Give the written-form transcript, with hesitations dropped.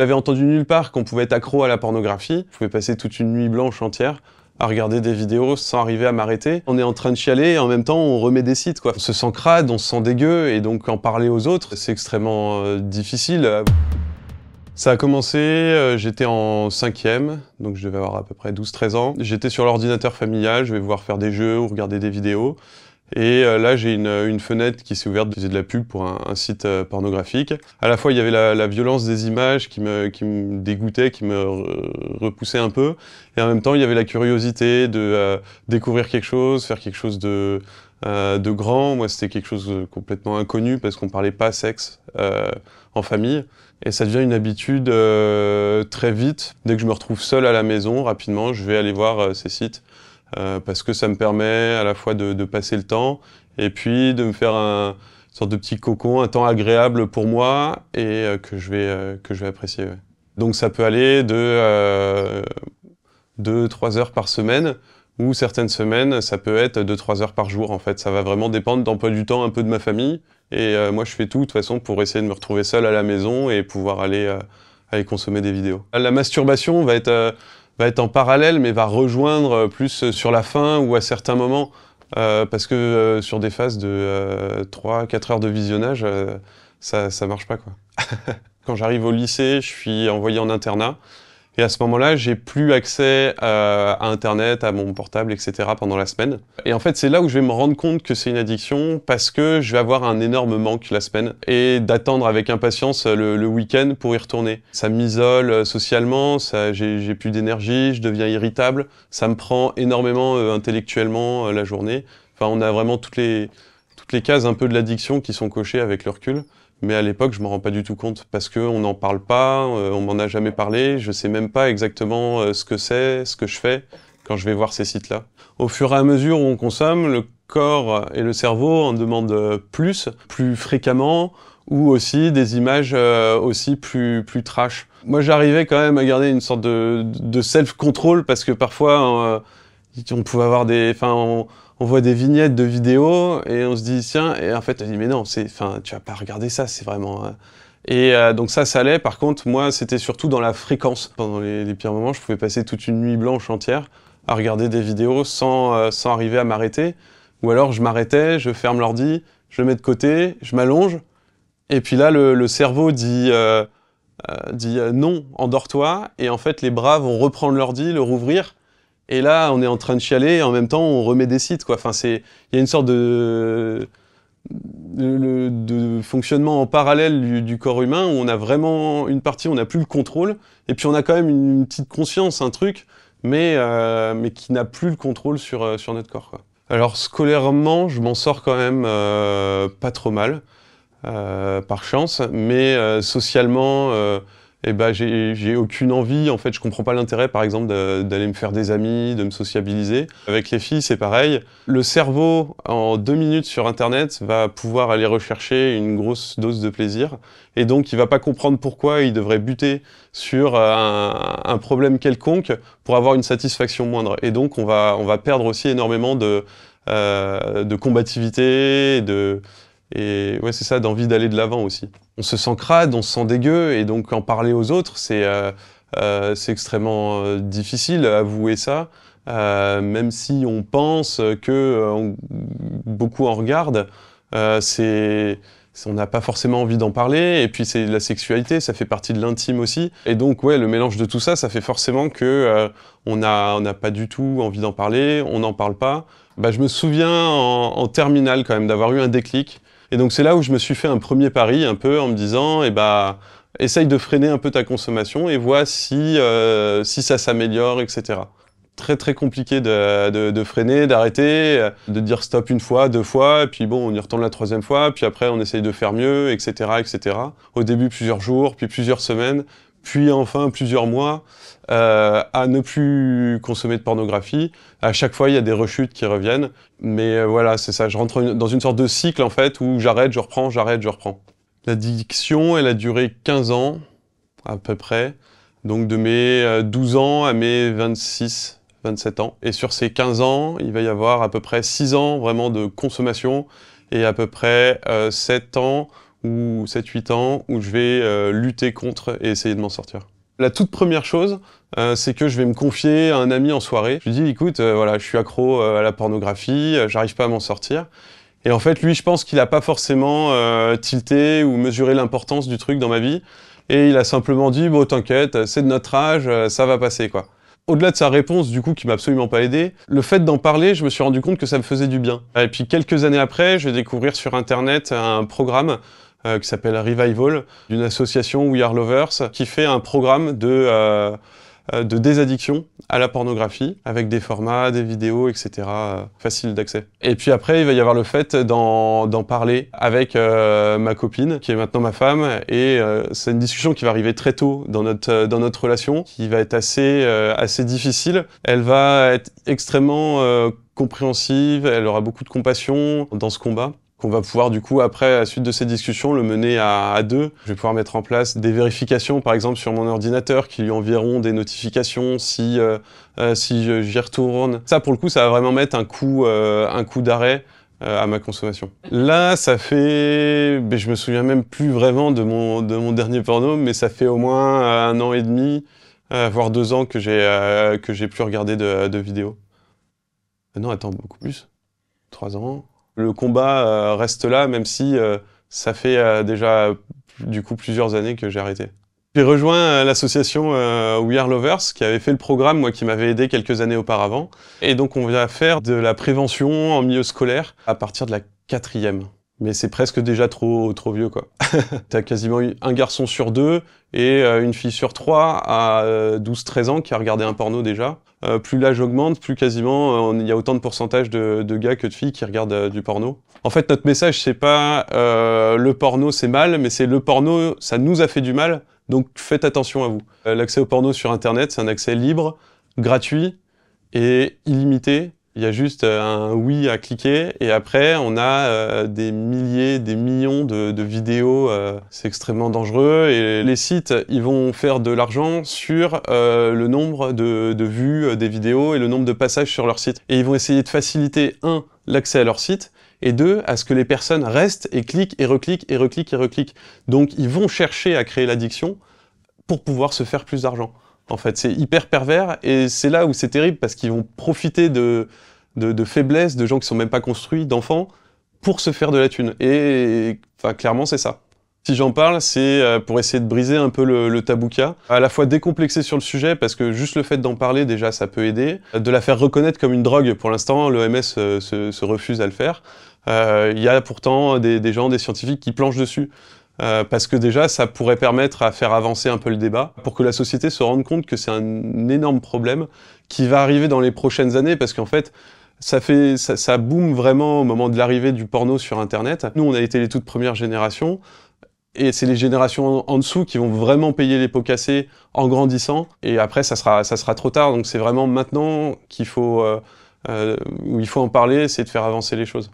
J'avais entendu nulle part qu'on pouvait être accro à la pornographie. Je pouvais passer toute une nuit blanche entière à regarder des vidéos sans arriver à m'arrêter. On est en train de chialer et en même temps on remet des sites, quoi. On se sent crade, on se sent dégueu et donc en parler aux autres, c'est extrêmement difficile. Ça a commencé, j'étais en 5e, donc je devais avoir à peu près 12-13 ans. J'étais sur l'ordinateur familial, je vais pouvoir faire des jeux ou regarder des vidéos. Et là, j'ai une fenêtre qui s'est ouverte, qui faisait de la pub pour un site pornographique. À la fois, il y avait la violence des images qui me dégoûtait, qui me repoussait un peu. Et en même temps, il y avait la curiosité de découvrir quelque chose, faire quelque chose de grand. Moi, c'était quelque chose de complètement inconnu parce qu'on parlait pas sexe en famille. Et ça devient une habitude très vite. Dès que je me retrouve seul à la maison, rapidement, je vais aller voir ces sites. Parce que ça me permet à la fois de passer le temps et puis de me faire une sorte de petit cocon, un temps agréable pour moi et que je vais apprécier. Ouais. Donc ça peut aller de 2-3 heures par semaine ou certaines semaines ça peut être 2-3 heures par jour en fait. Ça va vraiment dépendre d'emploi du temps un peu de ma famille et moi je fais tout de toute façon pour essayer de me retrouver seul à la maison et pouvoir aller consommer des vidéos. La masturbation va être en parallèle, mais va rejoindre plus sur la fin ou à certains moments, parce que sur des phases de 3-4 heures de visionnage, ça marche pas, quoi. Quand j'arrive au lycée, je suis envoyé en internat, et à ce moment-là, j'ai plus accès à Internet, à mon portable, etc. pendant la semaine. Et en fait, c'est là où je vais me rendre compte que c'est une addiction, parce que je vais avoir un énorme manque la semaine, et d'attendre avec impatience le week-end pour y retourner. Ça m'isole socialement, j'ai plus d'énergie, je deviens irritable, ça me prend énormément intellectuellement la journée. Enfin, on a vraiment toutes les cases un peu de l'addiction qui sont cochées avec le recul. Mais à l'époque, je m'en rends pas du tout compte parce qu'on n'en parle pas, on m'en a jamais parlé, je sais même pas exactement ce que c'est, ce que je fais quand je vais voir ces sites-là. Au fur et à mesure où on consomme, le corps et le cerveau en demandent plus fréquemment, ou aussi des images aussi plus trash. Moi, j'arrivais quand même à garder une sorte de self-control parce que parfois, on pouvait avoir on voit des vignettes de vidéos et on se dit tiens, et en fait on dit mais non, tu vas pas regarder ça, c'est vraiment... Et donc ça allait. Par contre, moi, c'était surtout dans la fréquence. Pendant les pires moments, je pouvais passer toute une nuit blanche entière à regarder des vidéos sans arriver à m'arrêter. Ou alors je m'arrêtais, je ferme l'ordi, je le mets de côté, je m'allonge, et puis là le cerveau dit non, endors-toi, et en fait les bras vont reprendre l'ordi, le rouvrir. Et là, on est en train de chialer et en même temps, on remet des sites, quoi. Enfin, il y a une sorte de fonctionnement en parallèle du corps humain où on a vraiment une partie, on n'a plus le contrôle, et puis on a quand même une petite conscience, un truc, mais qui n'a plus le contrôle sur notre corps, quoi. Alors, scolairement, je m'en sors quand même pas trop mal, par chance, mais socialement... eh ben, j'ai aucune envie, en fait, je comprends pas l'intérêt, par exemple, d'aller me faire des amis, de me sociabiliser. Avec les filles, c'est pareil. Le cerveau, en 2 minutes sur Internet, va pouvoir aller rechercher une grosse dose de plaisir, et donc il va pas comprendre pourquoi il devrait buter sur un problème quelconque pour avoir une satisfaction moindre. Et donc on va perdre aussi énormément de combativité, et ouais, c'est ça, d'envie d'aller de l'avant aussi. On se sent crade, on se sent dégueu, et donc en parler aux autres, c'est extrêmement difficile à avouer ça, même si on pense que beaucoup en regardent, on n'a pas forcément envie d'en parler, et puis c'est la sexualité, ça fait partie de l'intime aussi, et donc ouais, le mélange de tout ça, ça fait forcément que on n'a pas du tout envie d'en parler, on n'en parle pas. Bah, je me souviens en terminale quand même d'avoir eu un déclic. Et donc c'est là où je me suis fait un premier pari, un peu, en me disant, essaye de freiner un peu ta consommation et vois si ça s'améliore, etc. Très très compliqué de freiner, d'arrêter, de dire stop une fois, 2 fois, et puis bon, on y retourne la 3e fois, puis après on essaye de faire mieux, etc., etc. Au début plusieurs jours, puis plusieurs semaines, puis enfin plusieurs mois, à ne plus consommer de pornographie. À chaque fois, il y a des rechutes qui reviennent. Mais voilà, c'est ça, je rentre dans une sorte de cycle, en fait, où j'arrête, je reprends, j'arrête, je reprends. L'addiction, elle a duré 15 ans, à peu près. Donc de mes 12 ans à mes 26, 27 ans. Et sur ces 15 ans, il va y avoir à peu près 6 ans vraiment de consommation et à peu près 7 ans ou 7-8 ans où je vais lutter contre et essayer de m'en sortir. La toute première chose, c'est que je vais me confier à un ami en soirée. Je lui dis, écoute, voilà, je suis accro à la pornographie, j'arrive pas à m'en sortir. Et en fait, lui, je pense qu'il a pas forcément tilté ou mesuré l'importance du truc dans ma vie. Et il a simplement dit, bon, t'inquiète, c'est de notre âge, ça va passer, quoi. Au-delà de sa réponse, du coup, qui m'a absolument pas aidé, le fait d'en parler, je me suis rendu compte que ça me faisait du bien. Et puis, quelques années après, je vais découvrir sur Internet un programme qui s'appelle Revival, d'une association We Are Lovers, qui fait un programme de désaddiction à la pornographie, avec des formats, des vidéos, etc., faciles d'accès. Et puis après, il va y avoir le fait d'en parler avec ma copine, qui est maintenant ma femme, et c'est une discussion qui va arriver très tôt dans notre relation, qui va être assez difficile. Elle va être extrêmement compréhensive, elle aura beaucoup de compassion dans ce combat. On va pouvoir du coup après, à la suite de ces discussions, le mener à deux. Je vais pouvoir mettre en place des vérifications par exemple sur mon ordinateur qui lui enverront des notifications si j'y retourne. Ça pour le coup ça va vraiment mettre un coup d'arrêt à ma consommation. Là ça fait, je me souviens même plus vraiment de mon dernier porno, mais ça fait au moins 1 an et demi, voire 2 ans que j'ai plus regardé de vidéos. Non attends, beaucoup plus. 3 ans. Le combat reste là, même si ça fait déjà du coup plusieurs années que j'ai arrêté. J'ai rejoint l'association We Are Lovers, qui avait fait le programme, moi qui m'avait aidé quelques années auparavant. Et donc on va faire de la prévention en milieu scolaire à partir de la 4e. Mais c'est presque déjà trop vieux, quoi. T'as quasiment un garçon sur 2 et une fille sur 3 à 12-13 ans qui a regardé un porno déjà. Plus l'âge augmente, plus quasiment il y a autant de pourcentage de gars que de filles qui regardent du porno. En fait, notre message, c'est pas le porno c'est mal, mais c'est le porno, ça nous a fait du mal, donc faites attention à vous. L'accès au porno sur Internet, c'est un accès libre, gratuit et illimité. Il y a juste un oui à cliquer et après on a des milliers, des millions de vidéos. C'est extrêmement dangereux et les sites ils vont faire de l'argent sur le nombre de vues des vidéos et le nombre de passages sur leur site. Et ils vont essayer de faciliter l'accès à leur site et 2, à ce que les personnes restent et cliquent et recliquent et recliquent et recliquent. Donc ils vont chercher à créer l'addiction pour pouvoir se faire plus d'argent. En fait, c'est hyper pervers et c'est là où c'est terrible parce qu'ils vont profiter de faiblesses, de gens qui sont même pas construits, d'enfants, pour se faire de la thune. Et enfin, clairement, c'est ça. Si j'en parle, c'est pour essayer de briser un peu le tabou qu'il y a. À la fois décomplexer sur le sujet, parce que juste le fait d'en parler, déjà, ça peut aider. De la faire reconnaître comme une drogue. Pour l'instant, l'OMS se refuse à le faire. Il y a pourtant des gens, des scientifiques qui planchent dessus. Parce que déjà, ça pourrait permettre à faire avancer un peu le débat, pour que la société se rende compte que c'est un énorme problème qui va arriver dans les prochaines années, parce qu'en fait, ça boom vraiment au moment de l'arrivée du porno sur Internet. Nous, on a été les toutes premières générations, et c'est les générations en dessous qui vont vraiment payer les pots cassés en grandissant, et après, ça sera trop tard, donc c'est vraiment maintenant qu'il faut, où il faut en parler, essayer de faire avancer les choses.